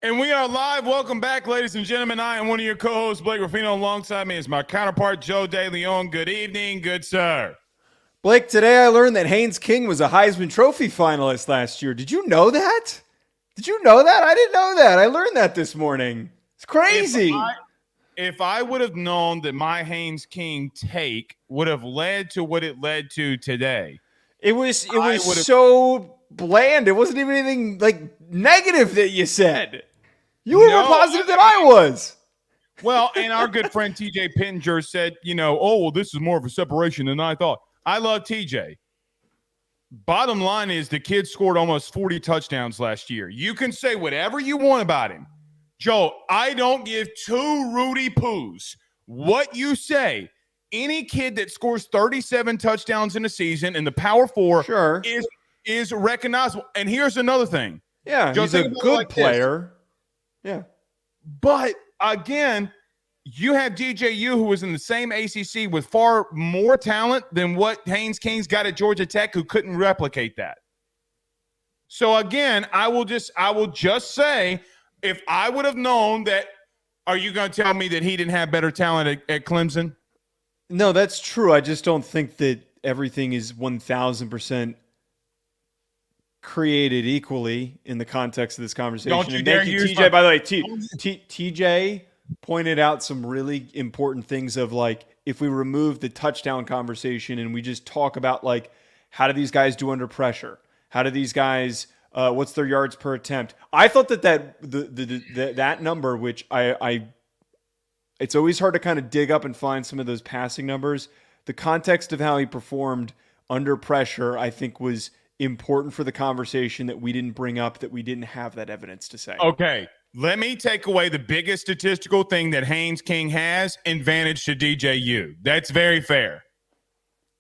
And we are live. Welcome back, ladies and gentlemen. I am one of your co-hosts, Blake Ruffino. Alongside me is my counterpart, Joe DeLeone. Good evening, good sir. Blake, today I learned that Haynes King was a Heisman Trophy finalist last year. Did you know that? Did you know that? I didn't know that. I learned that this morning. It's crazy. If I would have known that my Haynes King take would have led to what it led to today. It was so bland. It wasn't even anything like negative that you said. You were more positive than I was. Well, and our good friend TJ Pittenger said, this is more of a separation than I thought. I love TJ. Bottom line is the kid scored almost 40 touchdowns last year. You can say whatever you want about him. Joe, I don't give two Rudy Poos what you say. Any kid that scores 37 touchdowns in a season in the Power Four is recognizable. And here's another thing. Yeah, Joe, he's a good player. Yeah. But, again, you have DJU, who was in the same ACC with far more talent than what Haynes King's got at Georgia Tech, who couldn't replicate that. So, again, I will just say, if I would have known that, are you going to tell me that he didn't have better talent at Clemson? No, that's true. I just don't think that everything is 1,000% created equally in the context of this conversation. Don't you dare use TJ. By the way, TJ pointed out some really important things of like, if we remove the touchdown conversation and we just talk about like, how do these guys do under pressure? How do these guys, what's their yards per attempt? I thought that number, which it's always hard to kind of dig up and find some of those passing numbers. The context of how he performed under pressure, I think, was important for the conversation that we didn't bring up, that we didn't have that evidence to say. Okay, let me take away the biggest statistical thing that Haynes King has, advantage to DJU. That's very fair.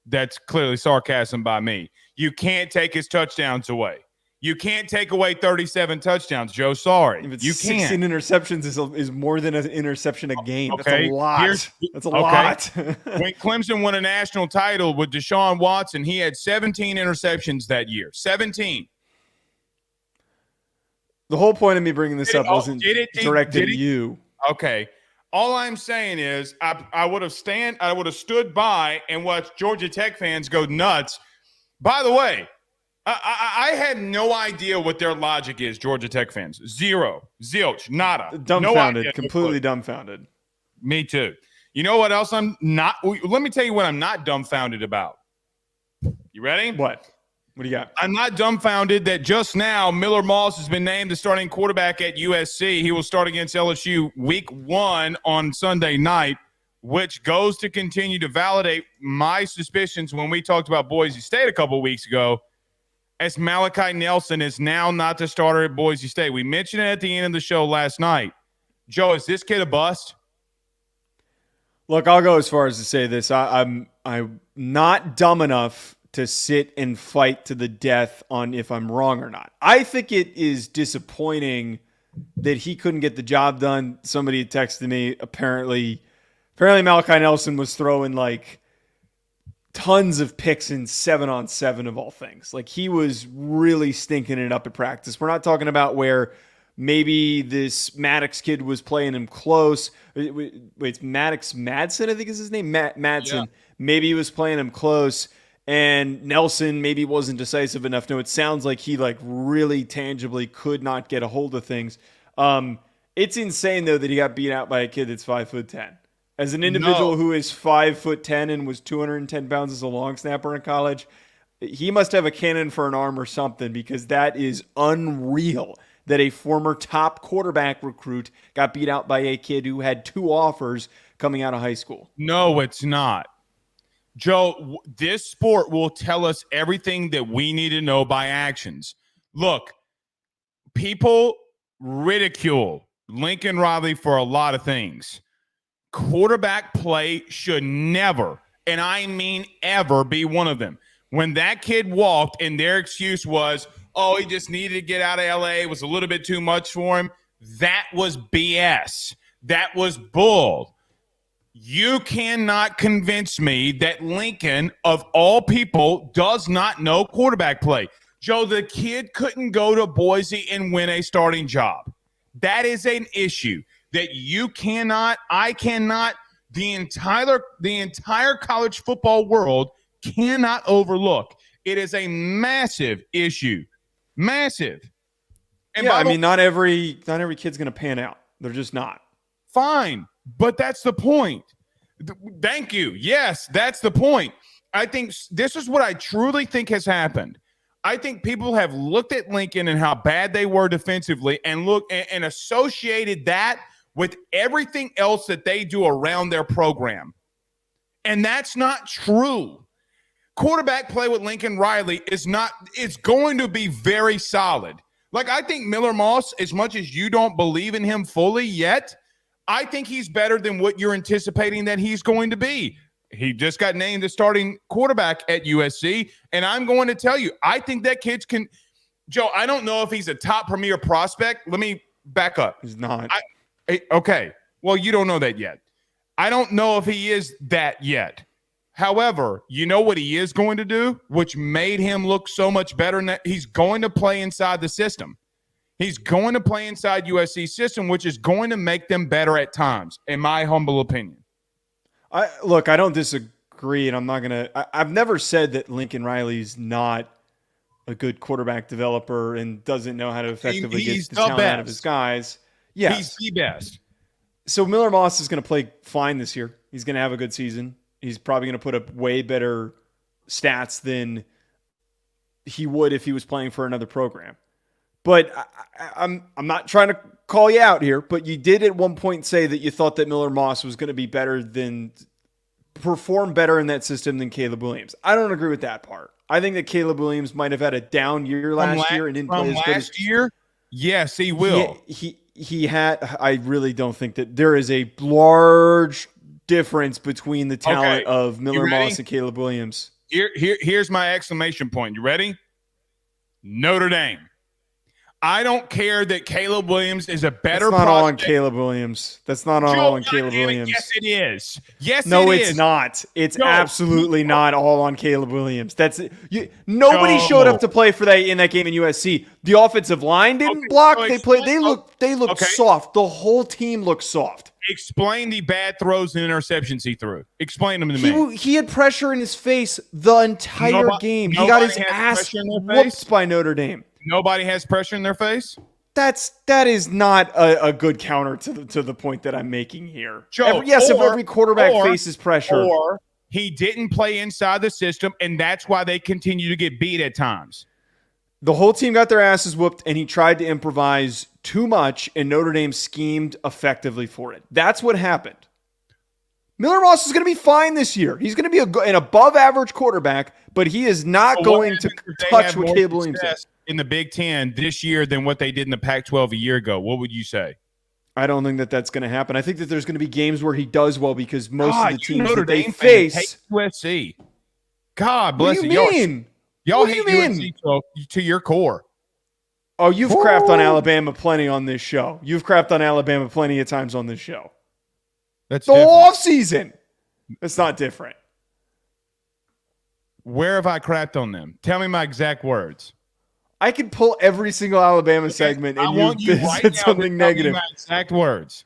That's clearly sarcasm by me. You can't take his touchdowns away. You can't take away 37 touchdowns, Joe. Sorry. If it's you 16 interceptions is more than an interception a game. Okay. That's a lot. That's a lot. When Clemson won a national title with Deshaun Watson, he had 17 interceptions that year. 17. The whole point of me bringing this up wasn't directed at you. Okay. All I'm saying is I would have stood by and watched Georgia Tech fans go nuts. By the way, I had no idea what their logic is, Georgia Tech fans. Zero. Zilch. Nada. Dumbfounded. No completely dumbfounded. Me too. You know what else I'm not – let me tell you what I'm not dumbfounded about. You ready? What? What do you got? I'm not dumbfounded that just now Miller Moss has been named the starting quarterback at USC. He will start against LSU week 1 on Sunday night, which goes to continue to validate my suspicions when we talked about Boise State a couple weeks ago, as Malachi Nelson is now not the starter at Boise State. We mentioned it at the end of the show last night. Joe, is this kid a bust? Look, I'll go as far as to say this. I'm not dumb enough to sit and fight to the death on if I'm wrong or not. I think it is disappointing that he couldn't get the job done. Somebody had texted me, apparently Malachi Nelson was throwing like tons of picks in 7-on-7 of all things. Like, he was really stinking it up at practice. We're not talking about where maybe this Maddox kid was playing him close. Wait, it's Maddox Madsen, I think is his name? Madsen. Yeah. Maybe he was playing him close, and Nelson maybe wasn't decisive enough. No, it sounds like he like really tangibly could not get a hold of things. It's insane, though, that he got beat out by a kid that's 5'10". As an individual who is 5'10" and was 210 pounds as a long snapper in college, he must have a cannon for an arm or something, because that is unreal that a former top quarterback recruit got beat out by a kid who had 2 offers coming out of high school. No, it's not. Joe, this sport will tell us everything that we need to know by actions. Look, people ridicule Lincoln Riley for a lot of things. Quarterback play should never, and I mean ever, be one of them. When that kid walked and their excuse was, he just needed to get out of L.A., it was a little bit too much for him, that was BS. That was bull. You cannot convince me that Lincoln, of all people, does not know quarterback play. Joe, the kid couldn't go to Boise and win a starting job. That is an issue that I cannot, the entire college football world cannot overlook. It is a massive issue. Massive. And yeah, I mean, not every kid's going to pan out. They're just not. Fine, but that's the point. Thank you. Yes, that's the point. I think this is what I truly think has happened. I think people have looked at Lincoln and how bad they were defensively and and associated that with everything else that they do around their program. And that's not true. Quarterback play with Lincoln Riley it's going to be very solid. Like, I think Miller Moss, as much as you don't believe in him fully yet, I think he's better than what you're anticipating that he's going to be. He just got named the starting quarterback at USC, and I'm going to tell you, I think that kid can – Joe, I don't know if he's a top premier prospect. Let me back up. He's not. Okay. Well, you don't know that yet. I don't know if he is that yet. However, you know what he is going to do, which made him look so much better? He's going to play inside the system. He's going to play inside USC system, which is going to make them better at times, in my humble opinion. I don't disagree, and I'm not going to – I've never said that Lincoln Riley's not a good quarterback developer and doesn't know how to effectively get the talent out of his guys. Yes. He's the best. So Miller Moss is going to play fine this year. He's going to have a good season. He's probably going to put up way better stats he would if he was playing for another program. But I'm not trying to call you out here, but you did at one point say that you thought that Miller Moss was going to be perform better in that system than Caleb Williams. I don't agree with that part. I think that Caleb Williams might have had a down year last year and didn't play as good as year. Yes, he will. He had. I really don't think that there is a large difference between the talent of Miller Moss and Caleb Williams. Here's my exclamation point. You ready? Notre Dame. I don't care that Caleb Williams is a better prospect. That's not all on Caleb Williams. That's not all on Caleb Williams. Yes, it is. Yes, no, it is. It's not. It's absolutely not all on Caleb Williams. Nobody showed up to play for that in that game in USC. The offensive line didn't block. They looked soft. The whole team looked soft. Explain the bad throws and interceptions he threw. Explain them to me. He had pressure in his face the entire game. He got his ass whooped by Notre Dame. Nobody has pressure in their face? That is not a good counter to the point that I'm making here. Joe, if every quarterback faces pressure. Or he didn't play inside the system, and that's why they continue to get beat at times. The whole team got their asses whooped, and he tried to improvise too much, and Notre Dame schemed effectively for it. That's what happened. Miller Moss is going to be fine this year. He's going to be an above-average quarterback, but he is not going to touch what Caleb Williams does. In the Big Ten this year than what they did in the Pac-12 a year ago, what would you say? I don't think that that's going to happen. I think that there's going to be games where he does well because most of the teams Notre that they Dame face USC. God bless you. What do you mean? Y'all hate USC to your core. Oh, you've crapped on Alabama plenty on this show. You've crapped on Alabama plenty of times on this show. That's the whole offseason. It's not different. Where have I crapped on them? Tell me my exact words. I could pull every single Alabama segment and you said something negative. My exact words.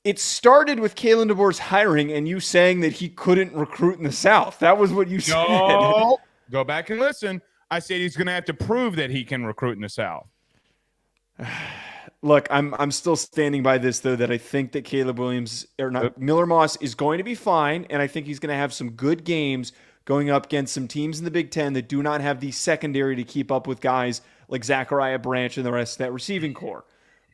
It started with Kalen DeBoer's hiring and you saying that he couldn't recruit in the South. That was what you said. No, go back and listen. I said he's going to have to prove that he can recruit in the South. Look, I'm still standing by this though, that I think that Miller Moss is going to be fine, and I think he's going to have some good games going up against some teams in the Big Ten that do not have the secondary to keep up with guys like Zachariah Branch and the rest of that receiving core.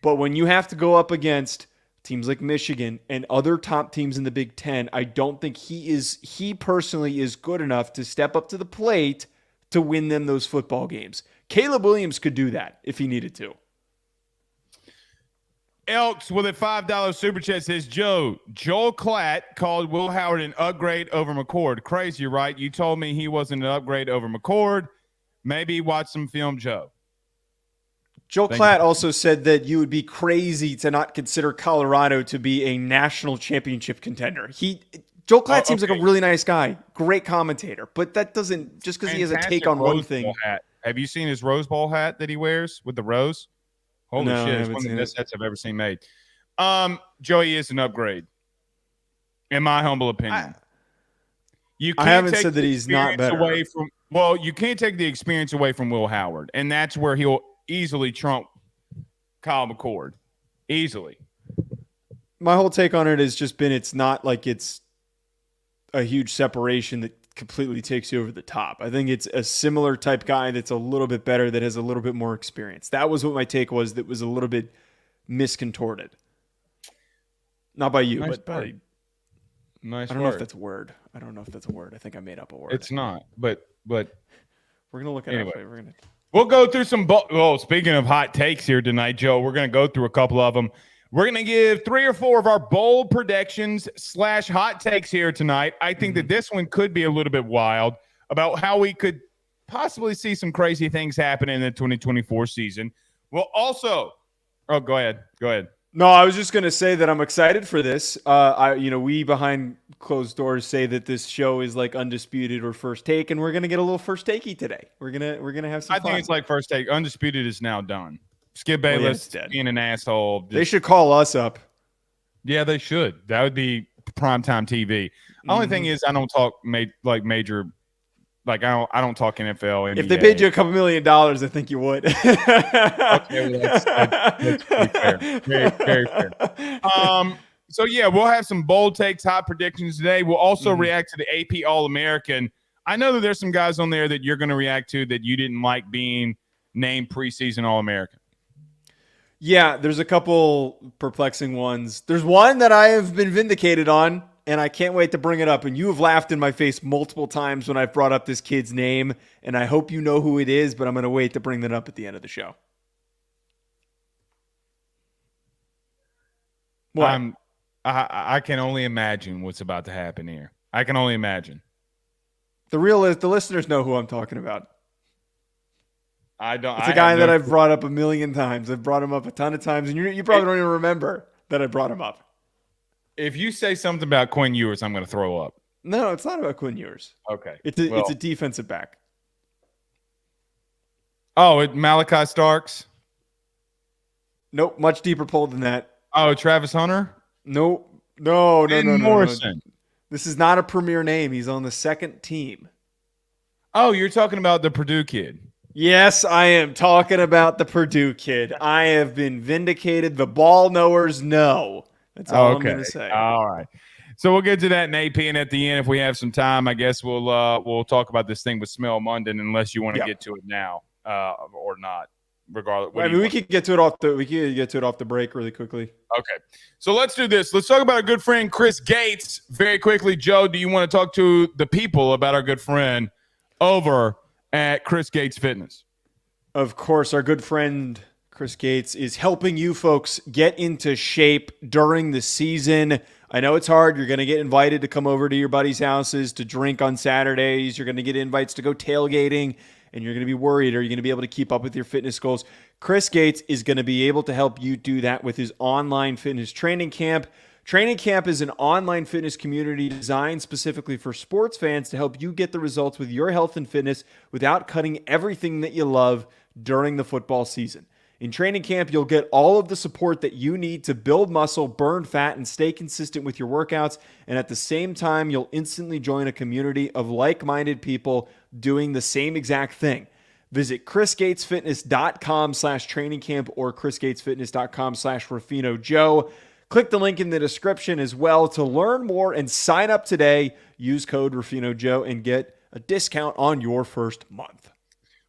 But when you have to go up against teams like Michigan and other top teams in the Big Ten, I don't think he personally is good enough to step up to the plate to win them those football games. Caleb Williams could do that if he needed to. Elks with a $5 super chat says, Joel Klatt called Will Howard an upgrade over McCord. Crazy, right? You told me he wasn't an upgrade over McCord. Maybe watch some film, Joe. Joel Klatt also said that you would be crazy to not consider Colorado to be a national championship contender. Joel Klatt seems like a really nice guy, great commentator, but that doesn't, just because he has a take on one thing. Hat. Have you seen his Rose Bowl hat that he wears with the rose? Holy No, I shit. It's haven't one of the seen best sets I've ever seen made. Joey is an upgrade, in my humble opinion. You I can't haven't take said the that he's not experience better. away from. Well, you can't take the experience away from Will Howard, and that's where he'll easily trump Kyle McCord. Easily. My whole take on it has just been it's not like it's a huge separation that completely takes you over the top. I think it's a similar type guy that's a little bit better, that has a little bit more experience. That was what my take was, that was a little bit miscontorted. Not by you, but by... Nice I don't know if that's a word. I don't know if that's a word. I think I made up a word. It's not, but we're gonna look at anyway. it. We'll go through some. Speaking of hot takes here tonight, Joe, we're gonna go through a couple of them. We're gonna give 3 or 4 of our bold predictions / hot takes here tonight. I think that this one could be a little bit wild about how we could possibly see some crazy things happen in the 2024 season. We'll also. Oh, go ahead. No, I was just going to say that I'm excited for this. We behind closed doors say that this show is like undisputed or first take, and we're going to get a little first takey today. We're gonna have some fun. I think it's like first take. Undisputed is now done. Skip Bayless being an asshole. They should call us up. Yeah, they should. That would be primetime TV. Only thing is, I don't talk major. Like I don't talk NFL. NBA. If they paid you $2 million, I think you would. Okay, well, that's pretty fair. Very, very fair. So yeah, we'll have some bold takes, hot predictions today. We'll also react to the AP All-American. I know that there's some guys on there that you're going to react to that you didn't like being named preseason All-American. Yeah, there's a couple perplexing ones. There's one that I have been vindicated on, and I can't wait to bring it up. And you have laughed in my face multiple times when I've brought up this kid's name, and I hope you know who it is, but I'm going to wait to bring that up at the end of the show. What? I can only imagine what's about to happen here. I can only imagine. The listeners know who I'm talking about. I don't. It's a guy that I've brought up a million times. I've brought him up a ton of times, and you probably don't even remember that I brought him up. If you say something about Quinn Ewers, I'm going to throw up. No, it's not about Quinn Ewers. Okay. It's a defensive back. Oh, Malachi Starks? Nope, much deeper pull than that. Oh, Travis Hunter? Nope. No. Morrison. This is not a premier name. He's on the second team. Oh, you're talking about the Purdue kid. Yes, I am talking about the Purdue kid. I have been vindicated. The ball knowers know. That's all I'm going to say. All right. So we'll get to that in AP, and at the end, if we have some time, I guess we'll talk about this thing with Smell Munden, unless you want to get to it now or not. Regardless, we could get to it off the break really quickly. Okay, so let's do this. Let's talk about our good friend Chris Gates very quickly. Joe, do you want to talk to the people about our good friend over at Chris Gates Fitness? Of course, our good friend Chris Gates is helping you folks get into shape during the season. I know it's hard. You're going to get invited to come over to your buddies' houses to drink on Saturdays. You're going to get invites to go tailgating, and you're going to be worried, are you going to be able to keep up with your fitness goals? Chris Gates is going to be able to help you do that with his online fitness training camp. Training Camp is an online fitness community designed specifically for sports fans to help you get the results with your health and fitness without cutting everything that you love during the football season. In Training Camp, you'll get all of the support that you need to build muscle, burn fat, and stay consistent with your workouts. And at the same time, you'll instantly join a community of like-minded people doing the same exact thing. Visit chrisgatesfitness.com/trainingcamp or chrisgatesfitness.com/RuffinoJoe. Click the link in the description as well to learn more and sign up today. Use code RuffinoJoe and get a discount on your first month.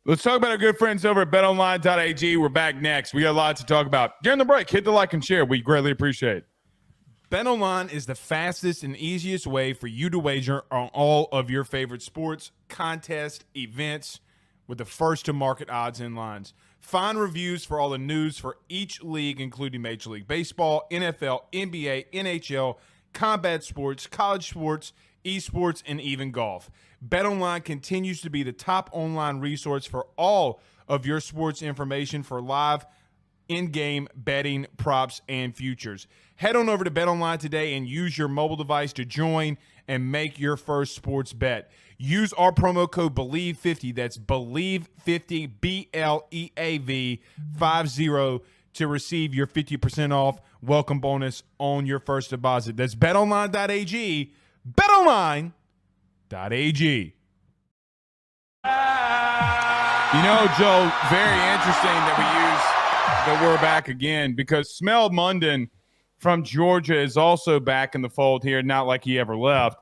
Let's talk about our good friends over at betonline.ag. We're back next. We got a lot to talk about. During the break, hit the like and share. We greatly appreciate it. BetOnline is the fastest and easiest way for you to wager on all of your favorite sports, contests, events with the first-to-market odds and lines. Find reviews for all the news for each league, including Major League Baseball, NFL, NBA, NHL, combat sports, college sports, esports, and even golf. BetOnline continues to be the top online resource for all of your sports information for live in-game betting, props, and futures. Head on over to BetOnline today and use your mobile device to join and make your first sports bet. Use our promo code BELIEVE50, that's BELIEVE50, BLEAV 50, to receive your 50% off welcome bonus on your first deposit. That's betonline.ag, betonline.ag. Joe, very interesting that we're back again, because Smell Munden from Georgia is also back in the fold here, not like he ever left.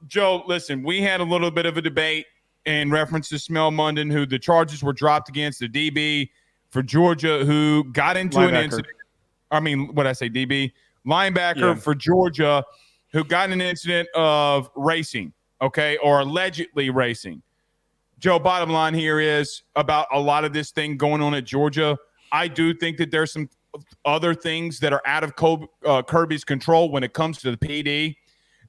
Joe, listen, we had a little bit of a debate in reference to Smell Munden, who the charges were dropped against, the DB for Georgia, who got into an incident. I mean, what I say, DB? Linebacker for Georgia, who got in an incident of racing, okay, or allegedly racing. Joe, bottom line here is about a lot of this thing going on at Georgia. I do think that there's some other things that are out of Kirby's control when it comes to the PD.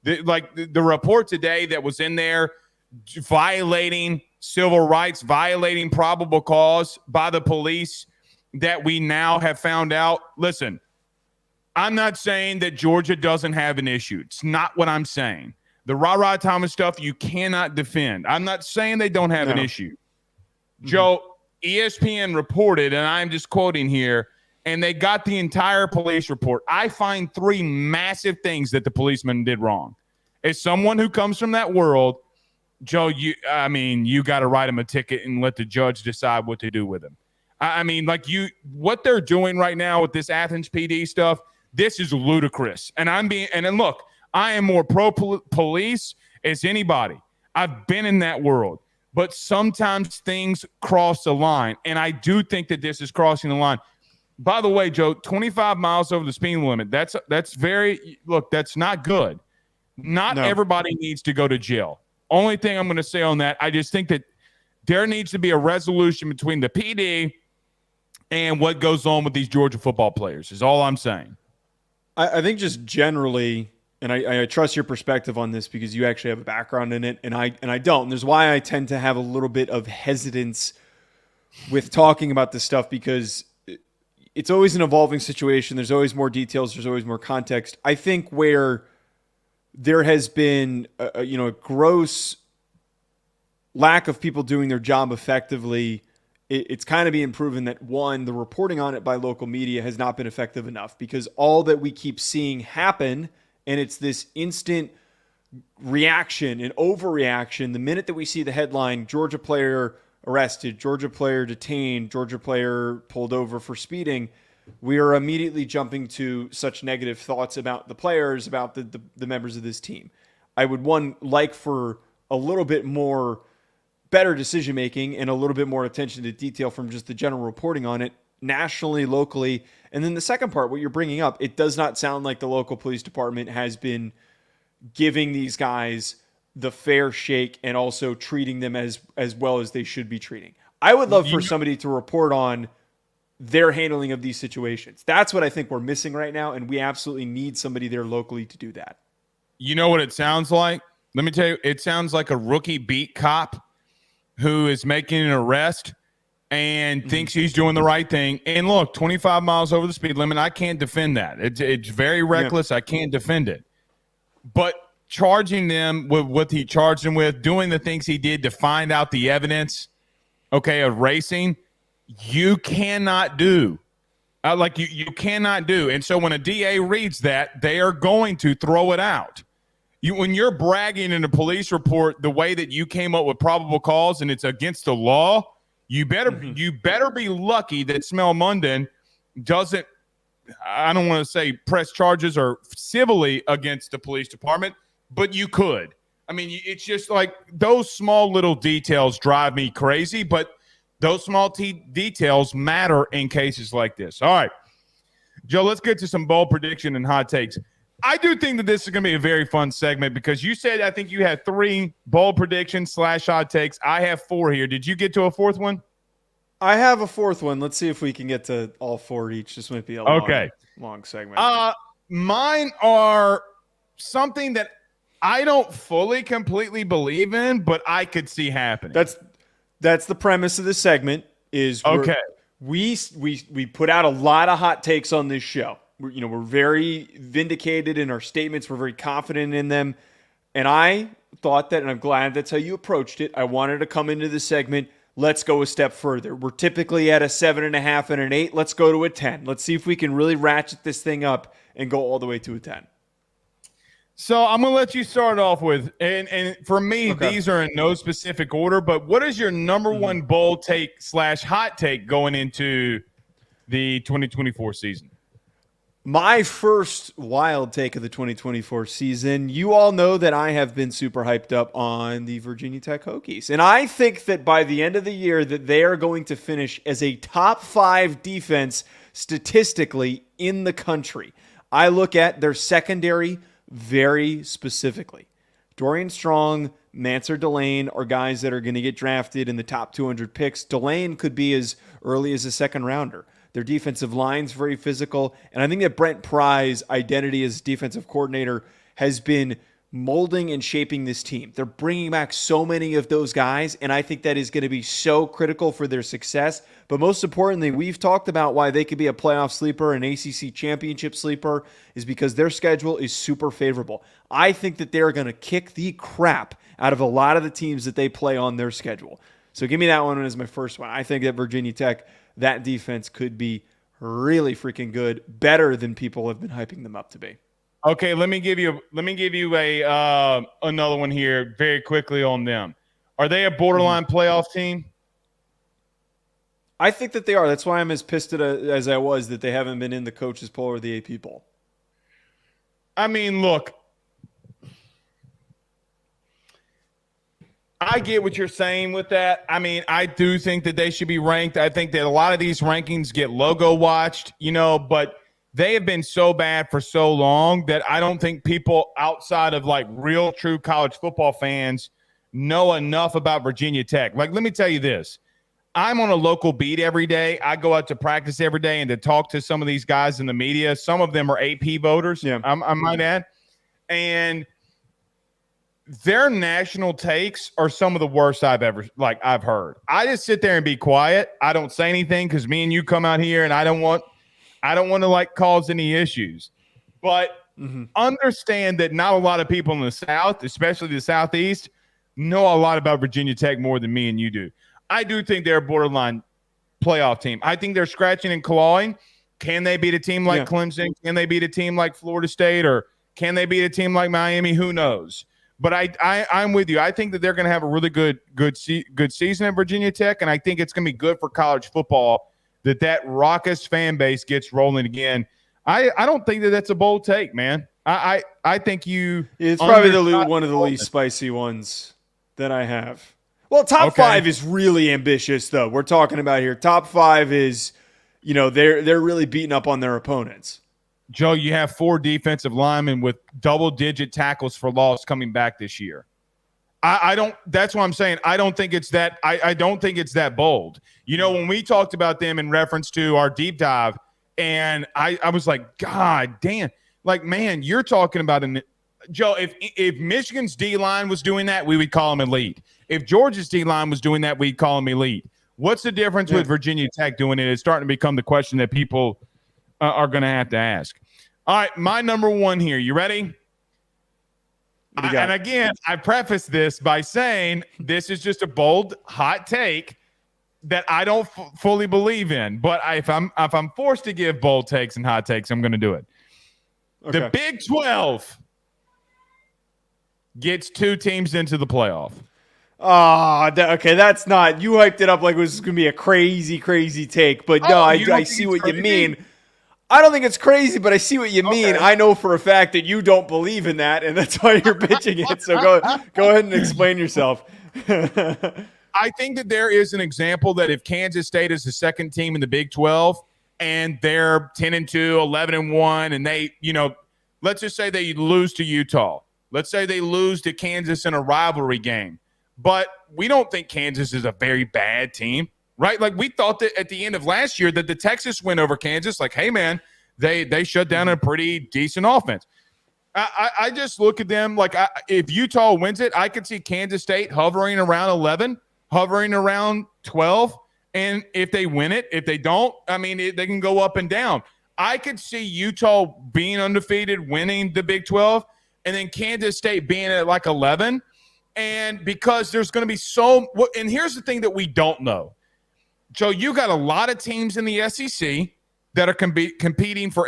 The report today that was in there, violating civil rights, violating probable cause by the police, that we now have found out. Listen, I'm not saying that Georgia doesn't have an issue. It's not what I'm saying. The Ra Thomas stuff, you cannot defend. I'm not saying they don't have an issue. Mm-hmm. Joe, ESPN reported, and I'm just quoting here, and they got the entire police report. I find 3 massive things that the policeman did wrong. As someone who comes from that world, Joe, you got to write him a ticket and let the judge decide what to do with him. What they're doing right now with this Athens PD stuff, this is ludicrous. And look, I am more pro-police as anybody. I've been in that world. But sometimes things cross the line, and I do think that this is crossing the line. By the way, Joe, 25 miles over the speed limit, that's not good. Not everybody needs to go to jail. Only thing I'm going to say on that, I just think that there needs to be a resolution between the PD and what goes on with these Georgia football players is all I'm saying. I think just generally, and I trust your perspective on this because you actually have a background in it, and I don't. And there's why I tend to have a little bit of hesitance with talking about this stuff, because it's always an evolving situation. There's always more details. There's always more context. I think where there has been a gross lack of people doing their job effectively, it's kind of being proven that, one, the reporting on it by local media has not been effective enough, because all that we keep seeing happen, and it's this instant reaction and overreaction. The minute that we see the headline, Georgia player arrested, Georgia player detained, Georgia player pulled over for speeding, we are immediately jumping to such negative thoughts about the players, about the members of this team. I would, like for a little bit more better decision-making and a little bit more attention to detail from just the general reporting on it, nationally, locally. And then the second part, what you're bringing up, it does not sound like the local police department has been giving these guys the fair shake and also treating them as well as they should be treating. I would love for somebody to report on their handling of these situations. That's what I think we're missing right now, and we absolutely need somebody there locally to do that. You know what it sounds like? Let me tell you, it sounds like a rookie beat cop who is making an arrest and thinks he's doing the right thing. And look, 25 miles over the speed limit, I can't defend that. It's very reckless. Yeah. I can't defend it. But charging them with what he charged them with, doing the things he did to find out the evidence, of racing, you cannot do. You cannot do. And so when a DA reads that, they are going to throw it out. When you're bragging in a police report the way that you came up with probable cause and it's against the law, you better be lucky that Smell Munden doesn't, I don't want to say press charges or civilly against the police department, but you could. I mean, it's just like those small little details drive me crazy, but those small details matter in cases like this. All right, Joe, let's get to some bold prediction and hot takes. I do think that this is going to be a very fun segment because you said I think you had 3 bold predictions / hot takes. I have 4 here. Did you get to a 4th one? I have a 4th one. Let's see if we can get to all 4 each. This might be a long segment. Mine are something that I don't fully completely believe in, but I could see happening. That's the premise of this segment. We put out a lot of hot takes on this show. We're very vindicated in our statements. We're very confident in them. And I thought that, and I'm glad that's how you approached it. I wanted to come into this segment Let's go a step further. We're typically at a 7.5 and an 8. Let's go to a 10. Let's see if we can really ratchet this thing up and go all the way to a 10. So I'm going to let you start off with, and for me, These are in no specific order, but what is your number one bold take / hot take going into the 2024 season? My first wild take of the 2024 season, you all know that I have been super hyped up on the Virginia Tech Hokies. And I think that by the end of the year that they are going to finish as a top 5 defense statistically in the country. I look at their secondary very specifically. Dorian Strong, Manser DeLeone are guys that are going to get drafted in the top 200 picks. DeLeone could be as early as a second rounder. Their defensive line's very physical. And I think that Brent Pry's identity as defensive coordinator has been molding and shaping this team. They're bringing back so many of those guys, and I think that is going to be so critical for their success. But most importantly, we've talked about why they could be a playoff sleeper, an ACC championship sleeper, is because their schedule is super favorable. I think that they're going to kick the crap out of a lot of the teams that they play on their schedule. So give me that one as my first one. I think that Virginia Tech, that defense could be really freaking good, better than people have been hyping them up to be. Okay, let me give you a another one here very quickly on them. Are they a borderline playoff team? I think that they are. That's why I'm as pissed as I was that they haven't been in the coaches poll or the AP poll. I mean, look, I get what you're saying with that. I mean, I do think that they should be ranked. I think that a lot of these rankings get logo watched, but they have been so bad for so long that I don't think people outside of like real true college football fans know enough about Virginia Tech. Like, let me tell you this. I'm on a local beat every day. I go out to practice every day and to talk to some of these guys in the media. Some of them are AP voters, I might add. And their national takes are some of the worst I've heard. I just sit there and be quiet. I don't say anything because me and you come out here and I don't want to like cause any issues. But understand that not a lot of people in the South, especially the Southeast, know a lot about Virginia Tech more than me and you do. I do think they're a borderline playoff team. I think they're scratching and clawing. Can they beat a team like Clemson? Can they beat a team like Florida State? Or can they beat a team like Miami? Who knows? But I'm with you. I think that they're going to have a really good season at Virginia Tech, and I think it's going to be good for college football that raucous fan base gets rolling again. I don't think that's a bold take, man. I think you. It's probably one of the least spicy ones that I have. Well, top 5 is really ambitious, though. We're talking about here. Top 5 is, they're really beating up on their opponents. Joe, you have 4 defensive linemen with double-digit tackles for loss coming back this year. I don't. That's what I'm saying. I don't think it's that. I don't think it's that bold. When we talked about them in reference to our deep dive, and I was like, God damn, like, man, you're talking about Joe. If Michigan's D line was doing that, we would call them elite. If Georgia's D line was doing that, we'd call them elite. What's the difference with Virginia Tech doing it? It's starting to become the question that people are going to have to ask. All right, my number one here. You ready? And again, I preface this by saying this is just a bold, hot take that I don't fully believe in. But if I'm forced to give bold takes and hot takes, I'm going to do it. Okay. The Big 12 gets 2 teams into the playoff. Okay, that's not – you hyped it up like it was going to be a crazy, crazy take. But no, I see what you mean. I don't think it's crazy, but I see what you mean. I know for a fact that you don't believe in that, and that's why you're pitching it. So go ahead and explain yourself. I think that there is an example that if Kansas State is the second team in the Big 12 and they're 10-2, 11-1, and they, let's just say they lose to Utah. Let's say they lose to Kansas in a rivalry game. But we don't think Kansas is a very bad team, right? Like we thought that at the end of last year that the Texas win over Kansas, like, hey, man, they shut down a pretty decent offense. I just look at them like if Utah wins it, I could see Kansas State hovering around 11, hovering around 12. And if they win it, if they don't, I mean, they can go up and down. I could see Utah being undefeated, winning the Big 12, and then Kansas State being at like 11. And because there's going to be and here's the thing that we don't know. Joe, you got a lot of teams in the SEC that are competing for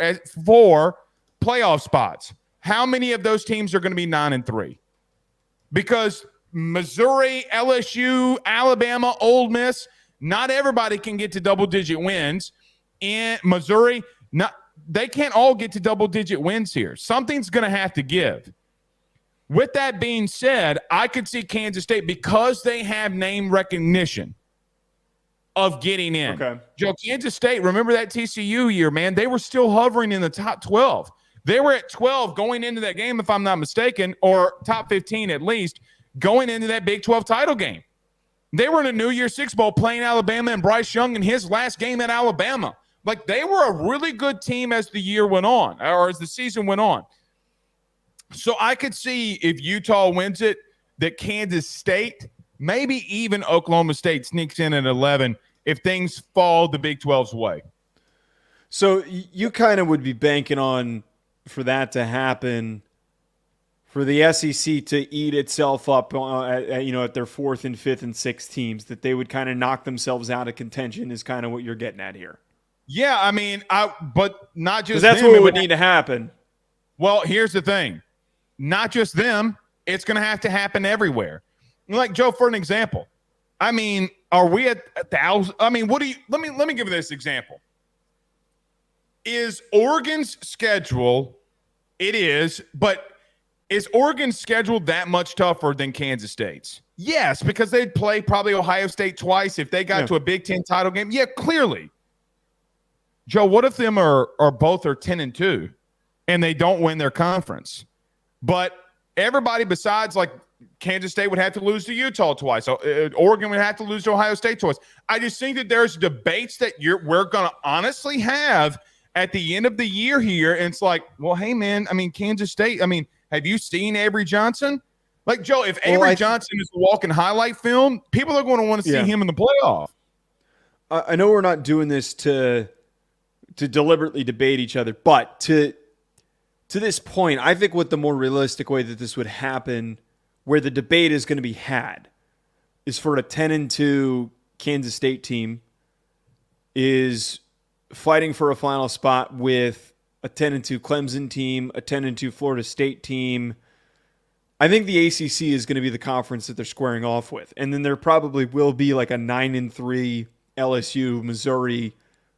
playoff spots. How many of those teams are going to be 9-3? Because Missouri, LSU, Alabama, Ole Miss, not everybody can get to double-digit wins. In Missouri, they can't all get to double-digit wins here. Something's going to have to give. With that being said, I could see Kansas State, because they have name recognition, of getting in. Okay. Joe, Kansas State, remember that TCU year, man? They were still hovering in the top 12. They were at 12 going into that game, if I'm not mistaken, or top 15 at least, going into that Big 12 title game. They were in a New Year's Six Bowl playing Alabama and Bryce Young in his last game at Alabama. Like, they were a really good team as the year went on, or as the season went on. So I could see, if Utah wins it, that Kansas State, maybe even Oklahoma State, sneaks in at 11 if things fall the Big 12's way. So you kind of would be banking on for that to happen, for the SEC to eat itself up at their fourth and fifth and sixth teams, that they would kind of knock themselves out of contention, is kind of what you're getting at here. Yeah, I mean, but not just them. Because that's what would need to happen. Well, here's the thing. Not just them. It's going to happen everywhere. Like, Joe, for an example, I mean, are we at 1,000? I mean, let me give you this example. Is Oregon's schedule, it is, but is Oregon's schedule that much tougher than Kansas State's? Yes, because they'd play probably Ohio State twice if they got to a Big Ten title game. Yeah, clearly. Joe, what if them are both 10-2 and they don't win their conference? But everybody besides, like, Kansas State would have to lose to Utah twice. Oregon would have to lose to Ohio State twice. I just think that there's debates that we're going to honestly have at the end of the year here. And it's like, well, hey, man, I mean, Kansas State, I mean, have you seen Avery Johnson? Like, Joe, if Avery Johnson is a walking highlight film, people are going to want to see him in the playoff. I know we're not doing this to deliberately debate each other, but to this point, I think what the more realistic way that this would happen, where the debate is going to be had, is for a 10-2 Kansas State team is fighting for a final spot with a 10-2 Clemson team, a 10-2 Florida State team. I think the ACC is going to be the conference that they're squaring off with. And then there probably will be like a 9-3 LSU, Missouri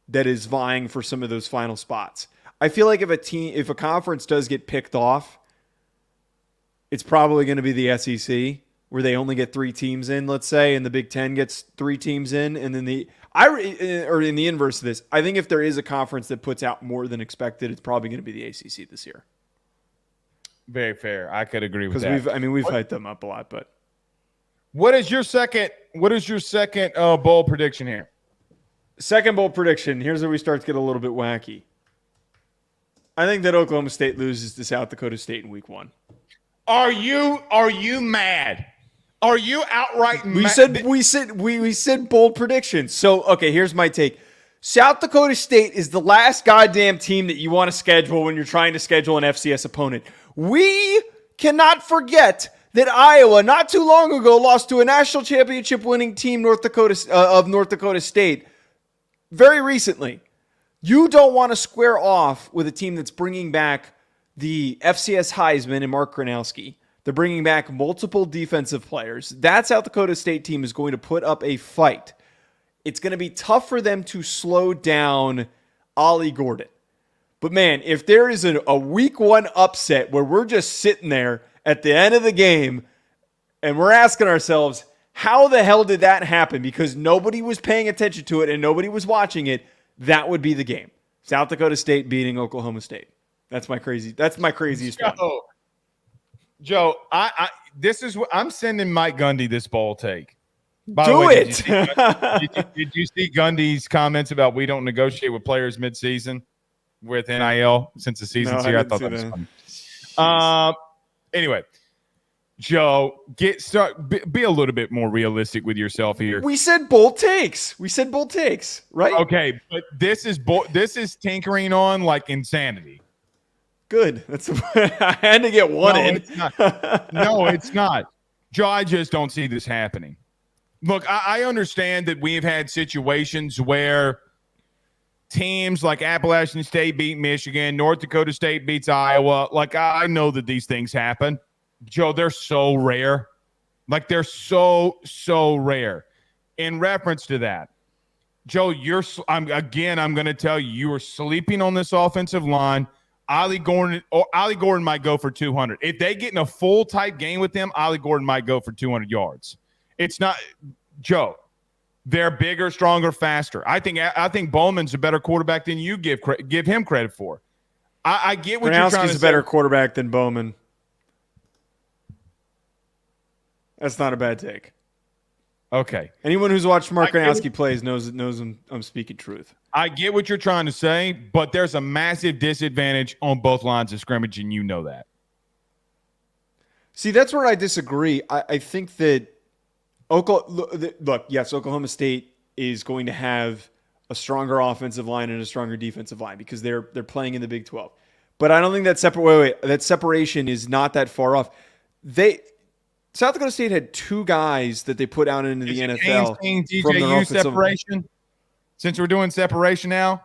that is vying for some of those final spots. I feel like if a conference does get picked off, it's probably going to be the SEC, where they only get 3 teams in, let's say, and the Big Ten gets 3 teams in, and then or in the inverse of this, I think if there is a conference that puts out more than expected, it's probably going to be the ACC this year. Very fair. I could agree with that. Because we've hyped them up a lot, but what is your second bowl prediction here? Second bowl prediction. Here's where we start to get a little bit wacky. I think that Oklahoma State loses to South Dakota State in week 1. Are you mad? Are you outright mad? We said bold predictions. So, okay, here's my take. South Dakota State is the last goddamn team that you want to schedule when you're trying to schedule an FCS opponent. We cannot forget that Iowa, not too long ago, lost to a national championship winning team, North Dakota State, very recently. You don't want to square off with a team that's bringing back the FCS Heisman and Mark Gronowski. They're bringing back multiple defensive players. That South Dakota State team is going to put up a fight. It's going to be tough for them to slow down Ollie Gordon. But, man, if there is a week 1 upset where we're just sitting there at the end of the game and we're asking ourselves, how the hell did that happen? Because nobody was paying attention to it and nobody was watching it. That would be the game. South Dakota State beating Oklahoma State. That's my craziest one. Joe, this is what I'm sending Mike Gundy this bowl take. By the way, it. Did you see Gundy's comments about we don't negotiate with players midseason with NIL since the season's here? I thought that was funny. Anyway, Joe, be a little bit more realistic with yourself here. We said bold takes, right? Okay, but this is tinkering on like insanity. Good. I had to get one in. It's not. No, it's not. Joe, I just don't see this happening. Look, I understand that we've had situations where teams like Appalachian State beat Michigan, North Dakota State beats Iowa. Like, I know that these things happen. Joe, they're so rare. Like, they're so rare. In reference to that, Joe, I'm going to tell you, you are sleeping on this offensive line. Ollie Gordon might go for 200. If they get in a full type game with them, Ollie Gordon might go for 200 yards. It's not Joe. They're bigger, stronger, faster. I think Bowman's a better quarterback than you give him credit for. I get what you're trying to say. Gronowski's a better quarterback than Bowman. That's not a bad take. Okay. Anyone who's watched Mark Gronowski plays knows I'm speaking truth. I get what you're trying to say, but there's a massive disadvantage on both lines of scrimmage, and you know that. See, that's where I disagree. I think that Oklahoma State is going to have a stronger offensive line and a stronger defensive line because they're playing in the Big 12. But I don't think that that separation is not that far off. South Dakota State had two guys that they put out into the NFL from their offensive separation. Since we're doing separation now,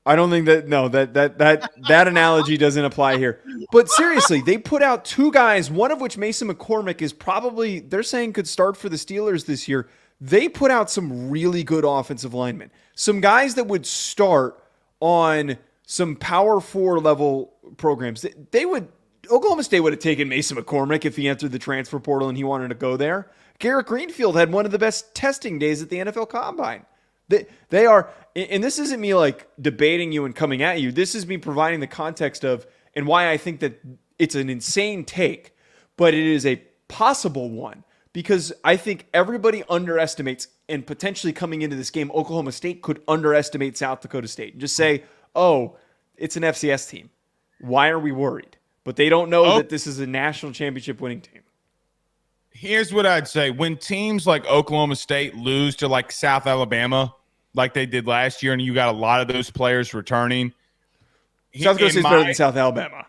I don't think that analogy doesn't apply here. But seriously, they put out two guys, one of which Mason McCormick is probably, they're saying could start for the Steelers this year. They put out some really good offensive linemen, some guys that would start on some Power 4 level programs. Oklahoma State would have taken Mason McCormick if he entered the transfer portal and he wanted to go there. Garrett Greenfield had one of the best testing days at the NFL Combine. They are, and this isn't me like debating you and coming at you. This is me providing the context of and why I think that it's an insane take, but it is a possible one because I think everybody underestimates and potentially coming into this game, Oklahoma State could underestimate South Dakota State and just say, oh, it's an FCS team. Why are we worried? But they don't know that this is a national championship winning team. Here's what I'd say. When teams like Oklahoma State lose to like South Alabama, like they did last year, and you got a lot of those players returning. South Dakota State's better than South Alabama.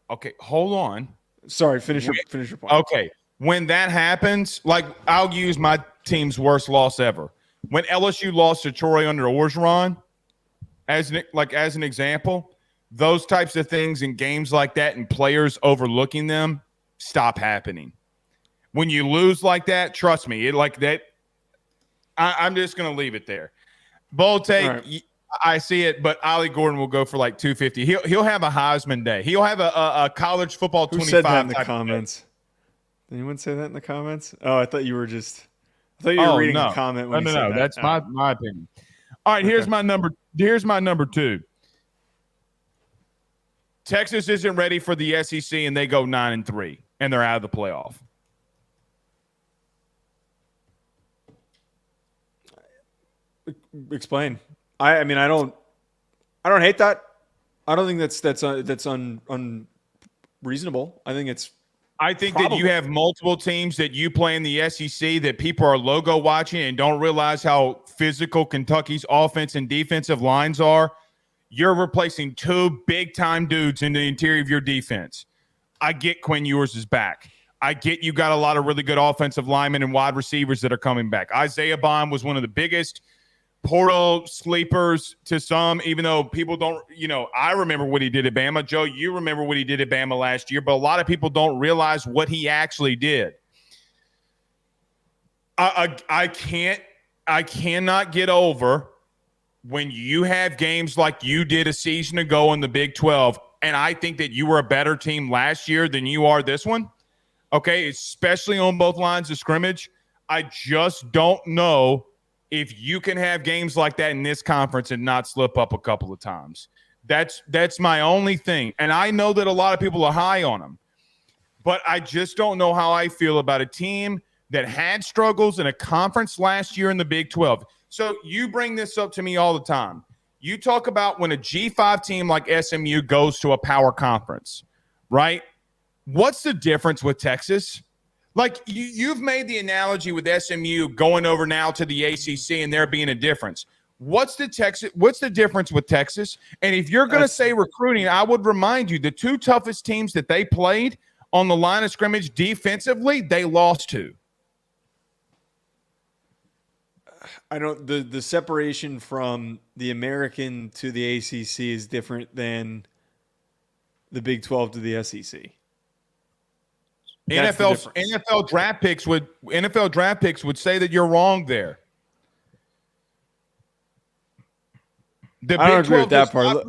Okay, hold on. Sorry, finish your point. Okay, when that happens, like I'll use my team's worst loss ever. When LSU lost to Troy under Orgeron, as an example, those types of things in games like that and players overlooking them stop happening. When you lose like that, trust me, I'm just going to leave it there. Bold take, right. I see it, but Ollie Gordon will go for like 250. He'll have a Heisman day. He'll have a college football 25. Who said that in the comments? Did anyone say that in the comments? Oh, I thought you were reading a comment. When No. That's my opinion. All right, here's my number. Here's my number 2. Texas isn't ready for the SEC, and they go 9-3, and they're out of the playoff. Explain. I mean, I don't hate that. I don't think that's unreasonable. I think that you have multiple teams that you play in the SEC that people are logo watching and don't realize how physical Kentucky's offense and defensive lines are. You're replacing 2 big-time dudes in the interior of your defense. I get Quinn Ewers is back. I get you got a lot of really good offensive linemen and wide receivers that are coming back. Isaiah Bond was one of the biggest portal sleepers to some, even though people don't, I remember what he did at Bama. Joe, you remember what he did at Bama last year, but a lot of people don't realize what he actually did. I cannot get over when you have games like you did a season ago in the Big 12, and I think that you were a better team last year than you are this one, okay, especially on both lines of scrimmage. I just don't know if you can have games like that in this conference and not slip up a couple of times. That's my only thing. And I know that a lot of people are high on them, but I just don't know how I feel about a team that had struggles in a conference last year in the Big 12. So you bring this up to me all the time. You talk about when a G5 team like SMU goes to a power conference, right? What's the difference with Texas? Like you've made the analogy with SMU going over now to the ACC and there being a difference. What's the difference with Texas? And if you're going to say recruiting, I would remind you the two toughest teams that they played on the line of scrimmage defensively, they lost to. I don't. The separation from the American to the ACC is different than the Big 12 to the SEC. NFL draft picks would say that you're wrong there. I don't agree with that part.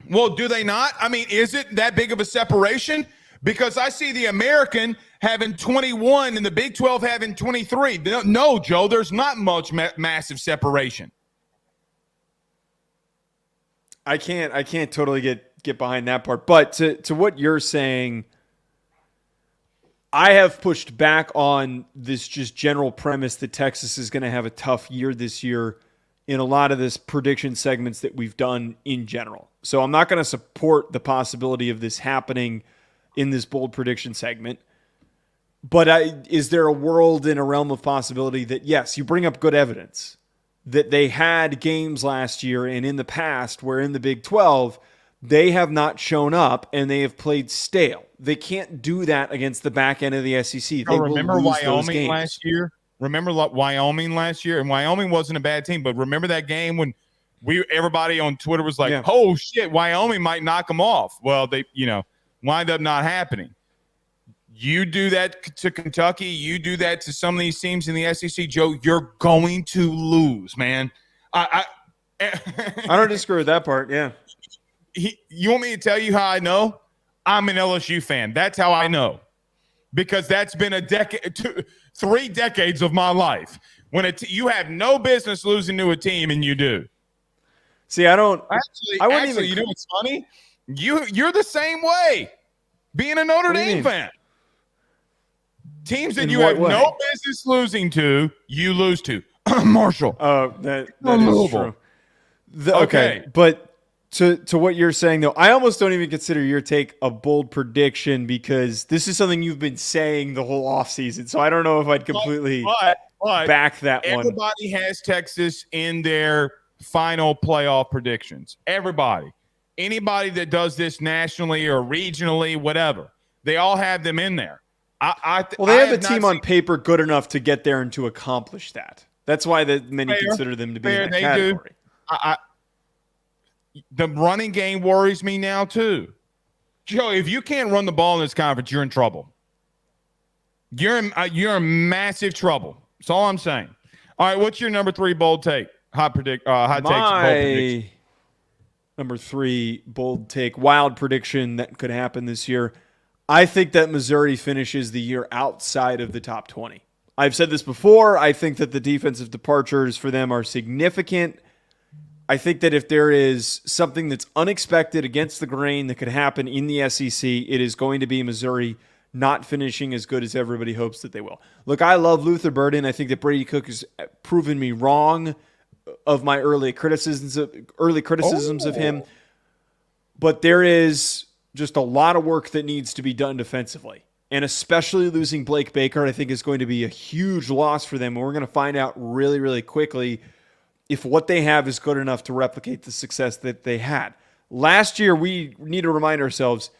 Well, do they not? I mean, is it that big of a separation? Because I see the American having 21 and the Big 12 having 23. No, Joe, there's not much massive separation. I can't totally get behind that part. But to what you're saying, I have pushed back on this just general premise that Texas is going to have a tough year this year in a lot of this prediction segments that we've done in general. So I'm not going to support the possibility of this happening in this bold prediction segment. But is there a world in a realm of possibility that, yes, you bring up good evidence that they had games last year and in the past where in the Big 12, they have not shown up and they have played stale. They can't do that against the back end of the SEC. They remember will lose Wyoming those games. last year? Remember Wyoming last year? And Wyoming wasn't a bad team, but remember that game when everybody on Twitter was like, oh, shit, Wyoming might knock them off. Well, they, wind up not happening. You do that to Kentucky, you do that to some of these teams in the SEC, Joe, you're going to lose, man. I don't disagree with that part, yeah. You want me to tell you how I know? I'm an LSU fan. That's how I know. Because that's been 3 decades of my life. When you have no business losing to a team, and you do. See, I don't. Actually, you know what's funny? You're the same way. Being a Notre Dame fan, teams that you have no business losing to, you lose to. Marshall. Oh, that is true. Okay, but. To what you're saying, though, I almost don't even consider your take a bold prediction because this is something you've been saying the whole offseason. So I don't know if I'd completely back that one. Everybody has Texas in their final playoff predictions. Everybody. Anybody that does this nationally or regionally, whatever, they all have them in there. They have a team on paper good enough to get there and to accomplish that. That's why many consider them to be in that category. The running game worries me now, too. Joe, if you can't run the ball in this conference, you're in trouble. You're in massive trouble. That's all I'm saying. All right, what's your number 3 bold take? Hot takes, bold prediction. Number 3 bold take, wild prediction that could happen this year. I think that Missouri finishes the year outside of the top 20. I've said this before. I think that the defensive departures for them are significant. I think that if there is something that's unexpected against the grain that could happen in the SEC, it is going to be Missouri not finishing as good as everybody hopes that they will. Look, I love Luther Burden. I think that Brady Cook has proven me wrong of my early criticisms of him. But there is just a lot of work that needs to be done defensively. And especially losing Blake Baker, I think, is going to be a huge loss for them. And we're going to find out really, really quickly if what they have is good enough to replicate the success that they had. Last year, we need to remind ourselves,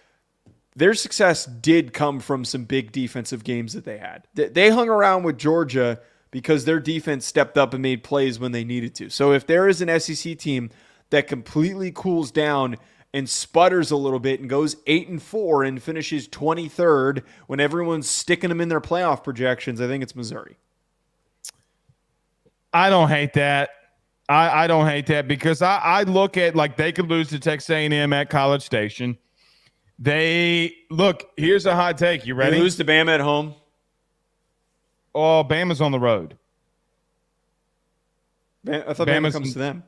their success did come from some big defensive games that they had. They hung around with Georgia because their defense stepped up and made plays when they needed to. So if there is an SEC team that completely cools down and sputters a little bit and goes 8-4 and finishes 23rd when everyone's sticking them in their playoff projections, I think it's Missouri. I don't hate that. I don't hate that because I look at like they could lose to Texas A&M at College Station. Here's a hot take. You ready? They lose to Bama at home. Oh, Bama's on the road. I thought Bama comes to them.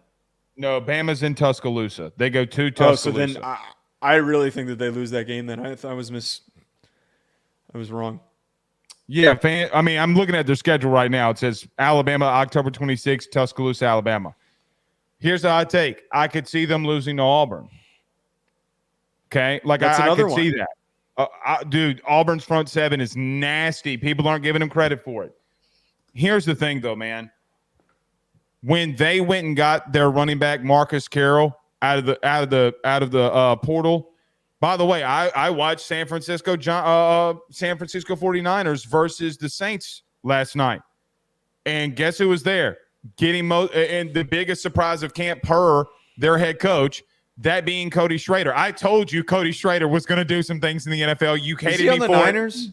No, Bama's in Tuscaloosa. They go to Tuscaloosa. Oh, so then I really think that they lose that game. Then I was wrong. Yeah, I'm looking at their schedule right now. It says Alabama, October 26th, Tuscaloosa, Alabama. Here's a hot take. I could see them losing to Auburn. Okay? I could see that. Dude, Auburn's front seven is nasty. People aren't giving them credit for it. Here's the thing, though, man. when they went and got their running back Marcus Carroll out of the portal. By the way, I watched San Francisco 49ers versus the Saints last night, and guess who was there? And the biggest surprise of camp per their head coach, that being Cody Schrader. I told you Cody Schrader was going to do some things in the NFL. You hated me for it. Is he on the Niners?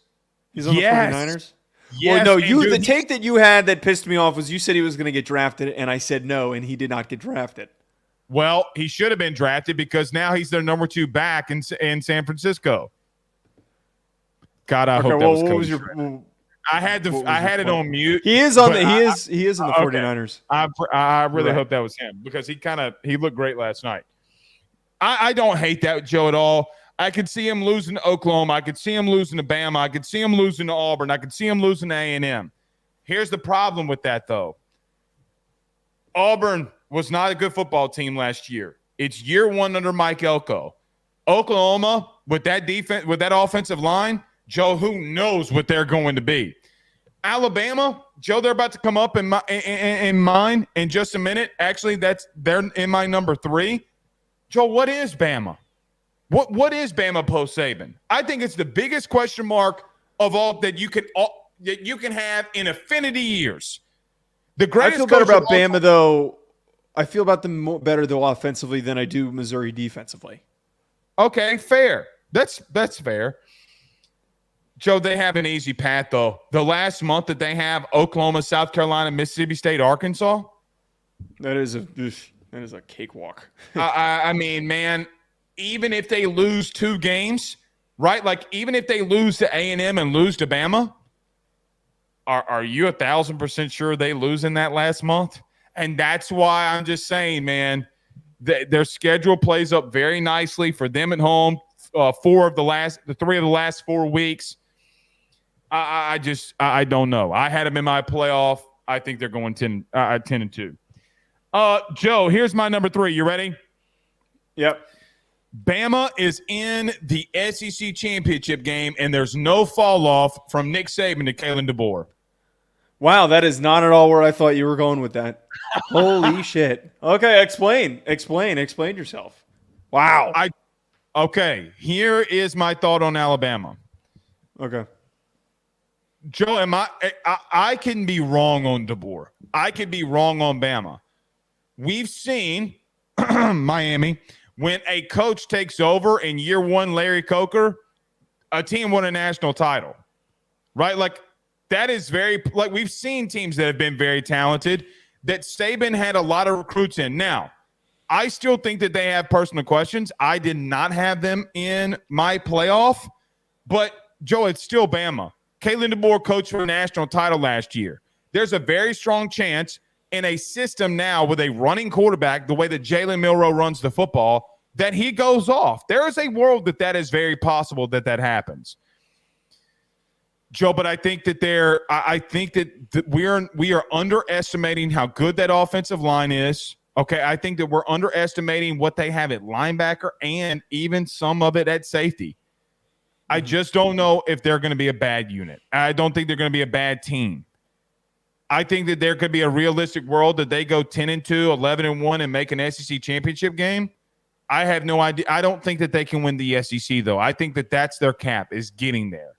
He's on the 49ers? Yes. Well, no, the take that you had that pissed me off was you said he was going to get drafted, and I said no, and he did not get drafted. Well, he should have been drafted because now he's their number 2 back in San Francisco. God, I hope that was Cody Schrader. I had it on mute. He is on he is in the 49ers. I really hope that was him because he looked great last night. I don't hate that, Joe, at all. I could see him losing to Oklahoma. I could see him losing to Bama. I could see him losing to Auburn. I could see him losing to A&M. Here's the problem with that, though. Auburn was not a good football team last year. It's year 1 under Mike Elko. Oklahoma, with that defense, with that offensive line, Joe, who knows what they're going to be. Alabama, Joe, they're about to come up in mine in just a minute. Actually, they're in my number 3. Joe, what is Bama? What is Bama post Saban? I think it's the biggest question mark of all that you can have in infinity years. The greatest. I feel better about Bama though. I feel about them better though offensively than I do Missouri defensively. Okay, fair. That's fair. Joe, they have an easy path though. The last month that they have Oklahoma, South Carolina, Mississippi State, Arkansas. That is a cakewalk. I mean, man. Even if they lose 2 games, right? Like even if they lose to A&M and lose to Bama, are you 1,000% sure they lose in that last month? And that's why I'm just saying, man, their schedule plays up very nicely for them at home. 3 of the last 4 weeks. I don't know. I had them in my playoff. I think they're going 10-2. Joe, here's my number 3. You ready? Yep. Bama is in the SEC championship game, and there's no fall off from Nick Saban to Kalen DeBoer. Wow, that is not at all where I thought you were going with that. Holy shit. Okay, explain yourself. Wow. Okay, here is my thought on Alabama. Okay. Joe, I can be wrong on DeBoer. I could be wrong on Bama. We've seen Miami. When a coach takes over in year 1, Larry Coker, a team won a national title, right? Like that is we've seen teams that have been very talented that Saban had a lot of recruits in. Now, I still think that they have personal questions. I did not have them in my playoff, but Joe, it's still Bama. Kalen DeBoer coached for a national title last year. There's a very strong chance in a system now with a running quarterback, the way that Jalen Milroe runs the football, that he goes off. There is a world that is very possible that happens. Joe, but I think that we are underestimating how good that offensive line is. Okay, I think that we're underestimating what they have at linebacker and even some of it at safety. I just don't know if they're going to be a bad unit. I don't think they're going to be a bad team. I think that there could be a realistic world that they go 10-2, 11-1, and make an SEC championship game. I have no idea. I don't think that they can win the SEC, though. I think that that's their cap, is getting there.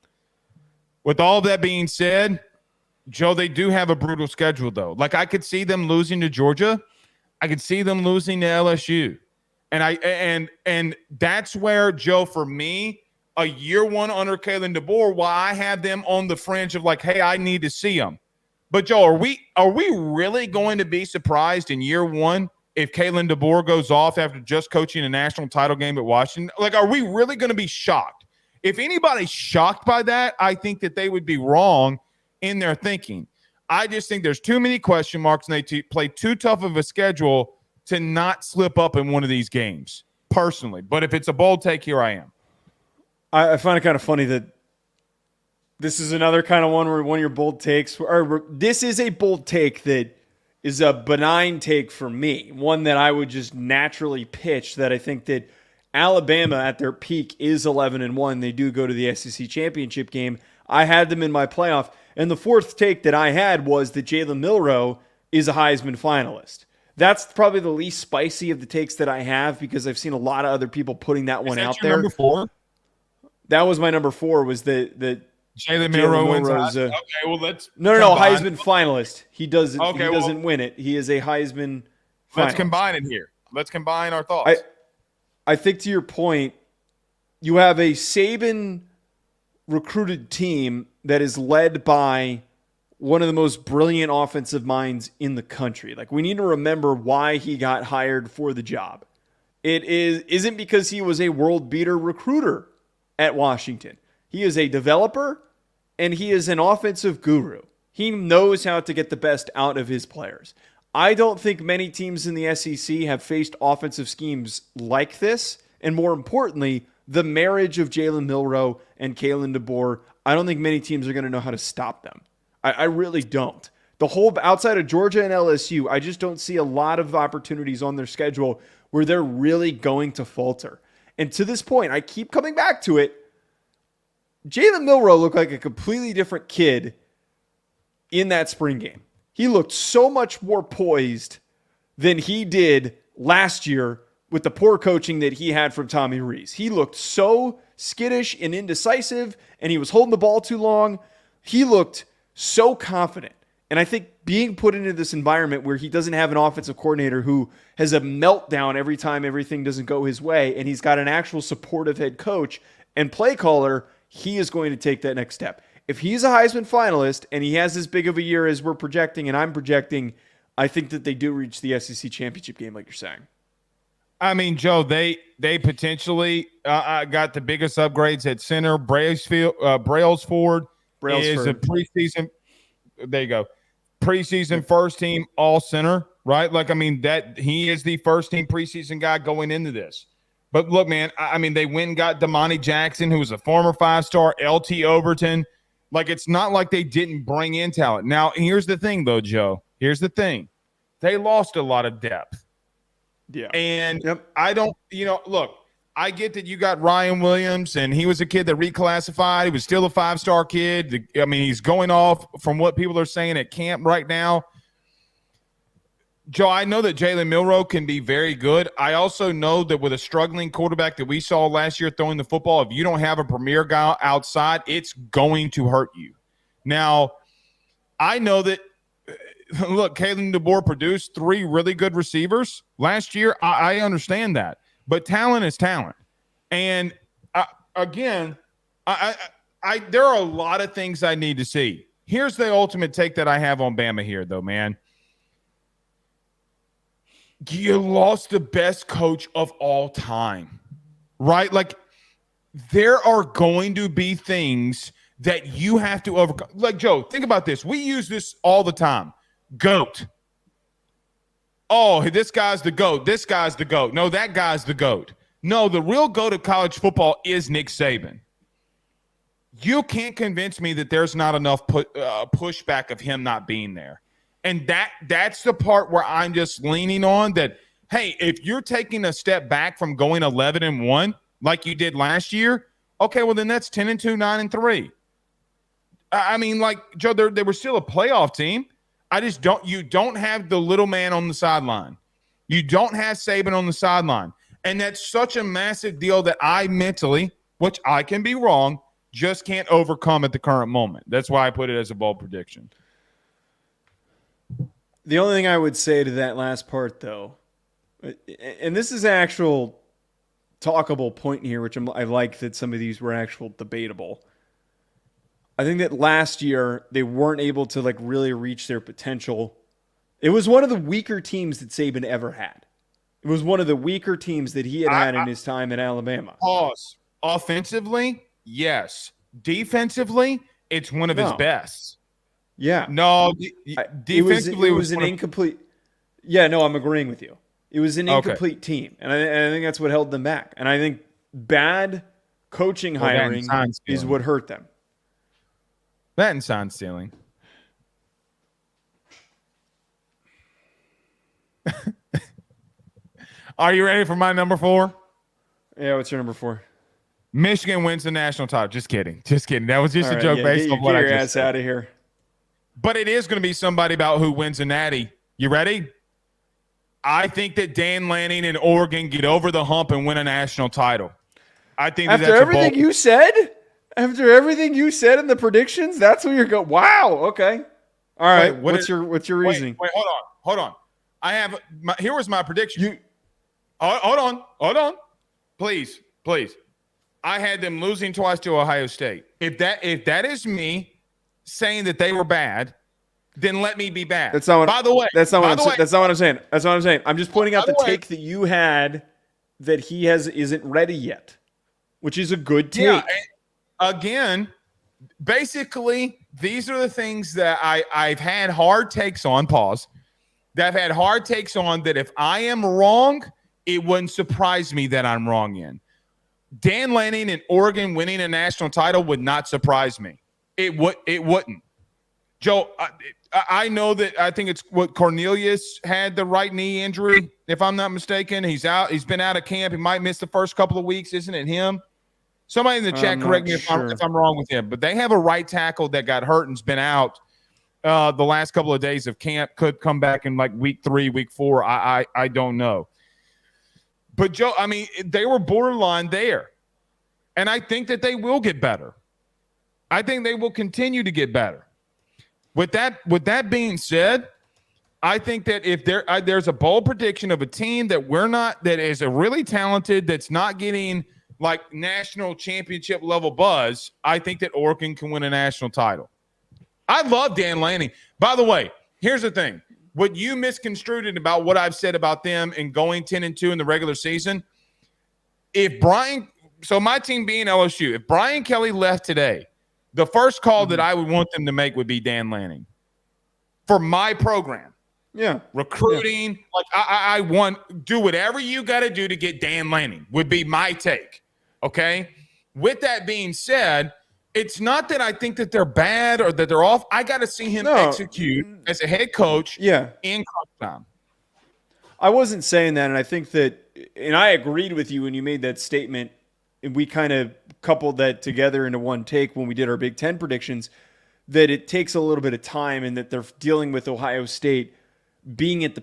With all of that being said, Joe, they do have a brutal schedule, though. Like, I could see them losing to Georgia. I could see them losing to LSU. And that's where, Joe, for me, a year 1 under Kalen DeBoer, why I have them on the fringe of like, hey, I need to see them. But, Joe, are we really going to be surprised in year 1 if Kalen DeBoer goes off after just coaching a national title game at Washington? Like, are we really going to be shocked? If anybody's shocked by that, I think that they would be wrong in their thinking. I just think there's too many question marks and they play too tough of a schedule to not slip up in one of these games, personally. But if it's a bold take, here I am. I find it kind of funny that this is another kind of one where one of your bold takes, or this is a bold take that is a benign take for me, one that I would just naturally pitch, that I think that Alabama at their peak is 11-1. They do go to the SEC championship game. I had them in my playoff. And the fourth take that I had was that Jalen Milroe is a Heisman finalist. That's probably the least spicy of the takes that I have because I've seen a lot of other people putting that one out there. Number 4? That was my number 4. Was the Jalen Milroe wins. Okay, well let's no Heisman finalist. He doesn't win it. He is a Heisman finalist. Let's combine it here. Let's combine our thoughts. I think to your point, you have a Saban recruited team that is led by one of the most brilliant offensive minds in the country. Like, we need to remember why he got hired for the job. It isn't because he was a world beater recruiter at Washington. He is a developer and he is an offensive guru. He knows how to get the best out of his players. I don't think many teams in the SEC have faced offensive schemes like this. And more importantly, the marriage of Jalen Milroe and Kalen DeBoer, I don't think many teams are going to know how to stop them. I really don't. The whole outside of Georgia and LSU, I just don't see a lot of opportunities on their schedule where they're really going to falter. And to this point, I keep coming back to it. Jalen Milroe looked like a completely different kid in that spring game. He looked so much more poised than he did last year with the poor coaching that he had from Tommy Rees. He looked so skittish and indecisive, and he was holding the ball too long. He looked so confident. And I think being put into this environment where he doesn't have an offensive coordinator who has a meltdown every time everything doesn't go his way, and he's got an actual supportive head coach and play caller, he is going to take that next step. If he's a Heisman finalist and he has as big of a year as we're projecting and I'm projecting, I think that they do reach the SEC championship game like you're saying. I mean, Joe, they potentially got the biggest upgrades at center. Brailsford is a preseason. There you go. Preseason first team all center, right? Like, I mean, that he is the first team preseason guy going into this. But look, man, I mean, they went and got Damani Jackson, who was a former 5-star, LT Overton. Like, it's not like they didn't bring in talent. Now, here's the thing, though, Joe. Here's the thing. They lost a lot of depth. Yeah. And I don't, look, I get that you got Ryan Williams, and he was a kid that reclassified. He was still a 5-star kid. I mean, he's going off from what people are saying at camp right now. Joe, I know that Jalen Milroe can be very good. I also know that with a struggling quarterback that we saw last year throwing the football, if you don't have a premier guy outside, it's going to hurt you. Now, I know that, look, Kalen DeBoer produced 3 really good receivers last year. I understand that. But talent is talent. And, again, there are a lot of things I need to see. Here's the ultimate take that I have on Bama here, though, man. You lost the best coach of all time, right? Like, there are going to be things that you have to overcome. Like, Joe, think about this. We use this all the time. GOAT. Oh, this guy's the GOAT. This guy's the GOAT. No, that guy's the GOAT. No, the real GOAT of college football is Nick Saban. You can't convince me that there's not enough pushback of him not being there. And that's the part where I'm just leaning on that, hey, if you're taking a step back from going 11-1 like you did last year, okay, well, then that's 10-2, 9-3. I mean, like, Joe, they were still a playoff team. You don't have the little man on the sideline. You don't have Saban on the sideline. And that's such a massive deal that I mentally, which I can be wrong, just can't overcome at the current moment. That's why I put it as a bold prediction. The only thing I would say to that last part, though, and this is an actual talkable point here, which I like that some of these were actual debatable. I think that last year they weren't able to really reach their potential. It was one of the weaker teams that Saban ever had. It was one of the weaker teams that he had in his time in Alabama. Pause. Offensively, yes. Defensively, it's one of his best. Yeah. No, defensively it was an incomplete. Yeah, no, I'm agreeing with you. It was an incomplete team, and I think that's what held them back. And I think bad coaching hiring is what hurt them. That and sign stealing. Are you ready for my number 4? Yeah, what's your number 4? Michigan wins the national title. Just kidding. That was just a joke based on what I just said. Get your ass out of here. But it is going to be somebody about who wins a natty You ready? I think that Dan Lanning and Oregon get over the hump and win a national title. I think After that's everything you said, after everything you said in the predictions, that's where you're going. Wow. Okay. All right. What's your reasoning? Wait, hold on. I have here was my prediction. Hold on. Please. I had them losing twice to Ohio State. If that is me saying that they were bad, then let me be bad. That's not what I'm saying. I'm just pointing out the take that you had that he isn't ready yet, which is a good take. Yeah, again, basically, these are the things that I've had hard takes on. Pause. That I've had hard takes on that if I am wrong, it wouldn't surprise me that I'm wrong in. Dan Lanning and Oregon winning a national title would not surprise me. It wouldn't. Joe, I know that I think it's what Cornelius had the right knee injury, if I'm not mistaken. He's out. He's been out of camp. He might miss the first couple of weeks. Isn't it him? Somebody in the chat, correct me if I'm wrong with him. But they have a right tackle that got hurt and's been out the last couple of days of camp. Could come back in like week 3, week 4. I don't know. But, Joe, I mean, they were borderline there. And I think that they will get better. I think they will continue to get better. With that being said, I think that if there's a bold prediction of a team that is a really talented, that's not getting like national championship level buzz, I think that Oregon can win a national title. I love Dan Lanning. By the way, here's the thing. What you misconstrued about what I've said about them and going 10-2 in the regular season, so my team being LSU, if Brian Kelly left today, the first call that I would want them to make would be Dan Lanning for my program. Yeah. Recruiting. Yeah. Like I want, do whatever you got to do to get Dan Lanning would be my take. Okay. With that being said, it's not that I think that they're bad or that they're off. I got to see him execute as a head coach in crunch time. I wasn't saying that. And I think that, and I agreed with you when you made that statement. And we kind of coupled that together into one take when we did our Big Ten predictions, that it takes a little bit of time and that they're dealing with Ohio State being at the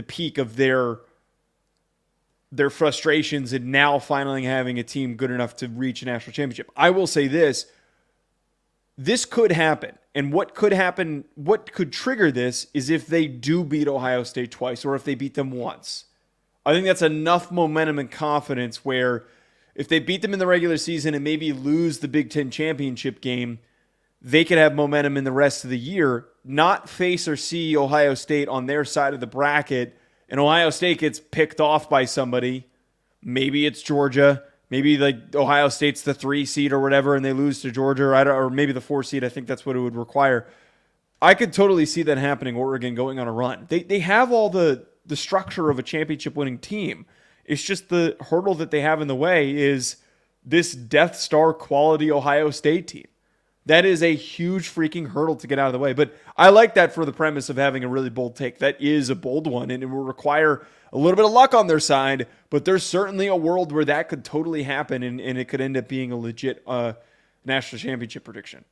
peak of their frustrations and now finally having a team good enough to reach a national championship. I will say this could happen. And what could trigger this is if they do beat Ohio State twice or if they beat them once. I think that's enough momentum and confidence where if they beat them in the regular season and maybe lose the Big Ten championship game, they could have momentum in the rest of the year, not face or see Ohio State on their side of the bracket, and Ohio State gets picked off by somebody. Maybe it's Georgia. Maybe like Ohio State's the 3 seed or whatever, and they lose to Georgia, or maybe the 4 seed. I think that's what it would require. I could totally see that happening, Oregon going on a run. They have all the structure of a championship-winning team. It's just the hurdle that they have in the way is this Death Star quality Ohio State team. That is a huge freaking hurdle to get out of the way. But I like that for the premise of having a really bold take. That is a bold one, and it will require a little bit of luck on their side, but there's certainly a world where that could totally happen, and it could end up being a legit national championship prediction.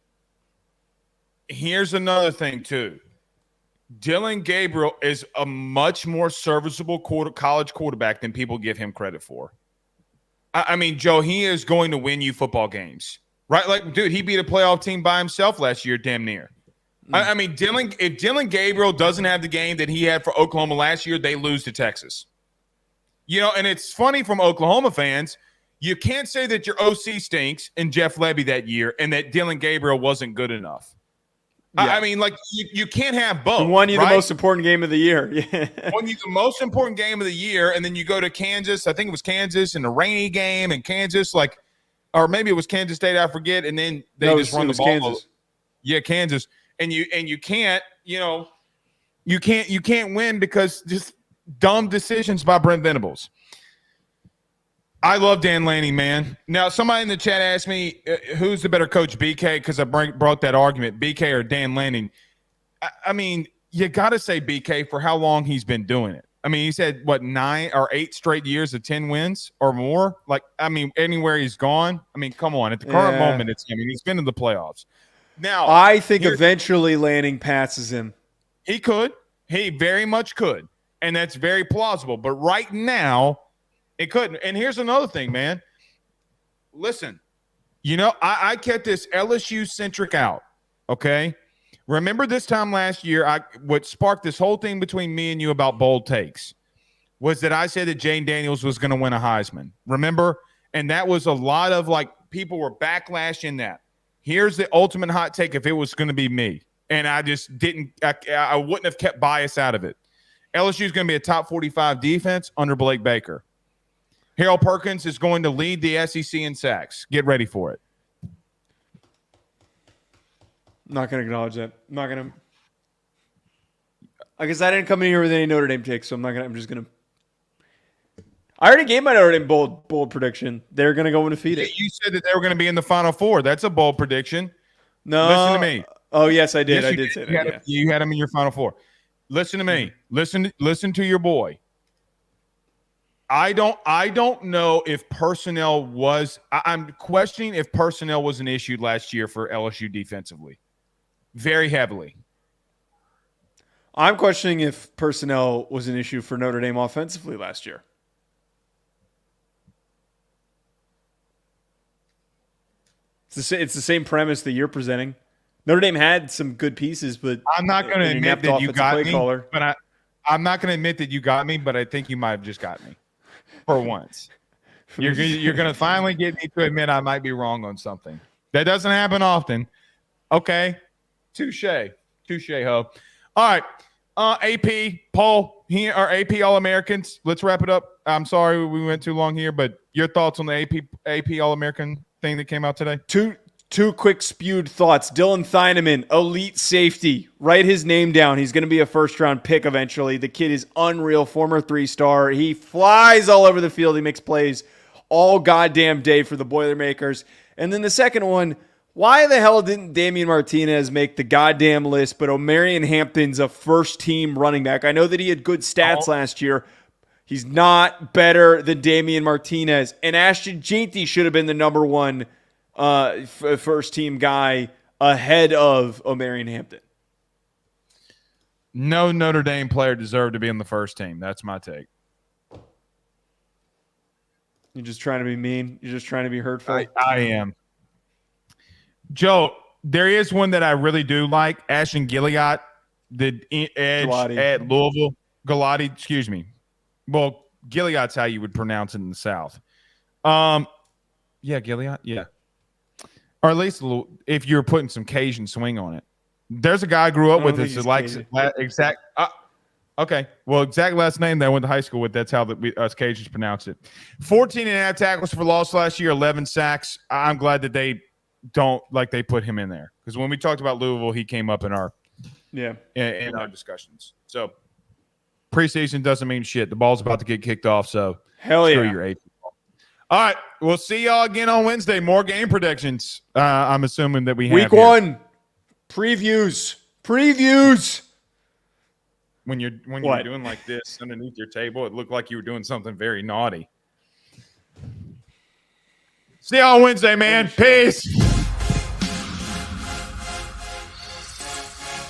Here's another thing, too. Dillon Gabriel is a much more serviceable college quarterback than people give him credit for. I mean, Joe, he is going to win you football games, right? Like, dude, he beat a playoff team by himself last year, damn near. I mean, if Dillon Gabriel doesn't have the game that he had for Oklahoma last year, they lose to Texas. You know, and it's funny from Oklahoma fans, you can't say that your OC stinks and Jeff Lebby that year and that Dillon Gabriel wasn't good enough. Yeah. I mean, like, you can't have both. He won you the most important game of the year. Won you the most important game of the year, and then you go to Kansas. I think it was Kansas in a rainy game, and Kansas, like, or maybe it was Kansas State, I forget, and then they just run the ball. Kansas. Yeah, Kansas. And you can't, you can't win because just dumb decisions by Brent Venables. I love Dan Lanning, man. Now, somebody in the chat asked me, who's the better coach, BK? Because I brought that argument, BK or Dan Lanning. I mean, you got to say BK for how long he's been doing it. I mean, he's had, 9 or 8 straight years of 10 wins or more? Like, I mean, anywhere he's gone. I mean, come on. At the current moment, he's been in the playoffs. Now, I think eventually Lanning passes him. He could. He very much could, and that's very plausible. But right now, it couldn't. And here's another thing, man. Listen, I kept this LSU-centric out, okay? Remember this time last year, what sparked this whole thing between me and you about bold takes was that I said that Jane Daniels was going to win a Heisman. Remember? And that was a lot of, people were backlashing that. Here's the ultimate hot take if it was going to be me. And I just didn't – I wouldn't have kept bias out of it. LSU is going to be a top 45 defense under Blake Baker. Harold Perkins is going to lead the SEC in sacks. Get ready for it. I'm not going to acknowledge that. I'm not going to. I guess I didn't come in here with any Notre Dame takes, so I'm just going to. I already gave my Notre Dame bold prediction. They're going to go undefeated. You said that they were going to be in the Final Four. That's a bold prediction. No. Listen to me. Oh, yes, I did. Yes, I did say that. You had them in your Final Four. Listen to me. Listen to your boy. I don't know if personnel was – I'm questioning if personnel was an issue last year for LSU defensively. Very heavily. I'm questioning if personnel was an issue for Notre Dame offensively last year. It's the same premise that you're presenting. Notre Dame had some good pieces, but I'm not going to admit that you got me. Caller. But I'm not going to admit that you got me, but I think you might have just got me for once. You're going to finally get me to admit I might be wrong on something. That doesn't happen often. Okay. Touche, ho. All right. AP poll here, or AP All-Americans. Let's wrap it up. I'm sorry we went too long here, but your thoughts on the AP All-American thing that came out today? Two quick spewed thoughts. Dylan Thieneman, elite safety. Write his name down. He's going to be a first-round pick eventually. The kid is unreal, former 3-star. He flies all over the field. He makes plays all goddamn day for the Boilermakers. And then the second one, why the hell didn't Damian Martinez make the goddamn list, but Omarion Hampton's a first-team running back? I know that he had good stats last year. He's not better than Damian Martinez. And Ashton Jeanty should have been the number one first-team guy ahead of Omarion Hampton. No Notre Dame player deserved to be in the first team. That's my take. You're just trying to be mean? You're just trying to be hurtful? I am. Joe, there is one that I really do like. Ashton Gilliott, the edge Galati. At Louisville. Galati, excuse me. Well, Gilliott's how you would pronounce it in the South. Yeah, Gilliott, yeah. Or at least if you're putting some Cajun swing on it. There's a guy I grew up with that likes exact. Okay, well, exact last name that I went to high school with. That's how us Cajuns pronounce it. 14.5 tackles for loss last year, 11 sacks. I'm glad that they put him in there, because when we talked about Louisville, he came up in our in our discussions. So preseason doesn't mean shit. The ball's about to get kicked off, so hell yeah. Screw your AP. All right, we'll see y'all again on Wednesday. More game predictions. I'm assuming that we have Week 1 previews. When you're doing like this underneath your table, it looked like you were doing something very naughty. See y'all Wednesday, man. Peace.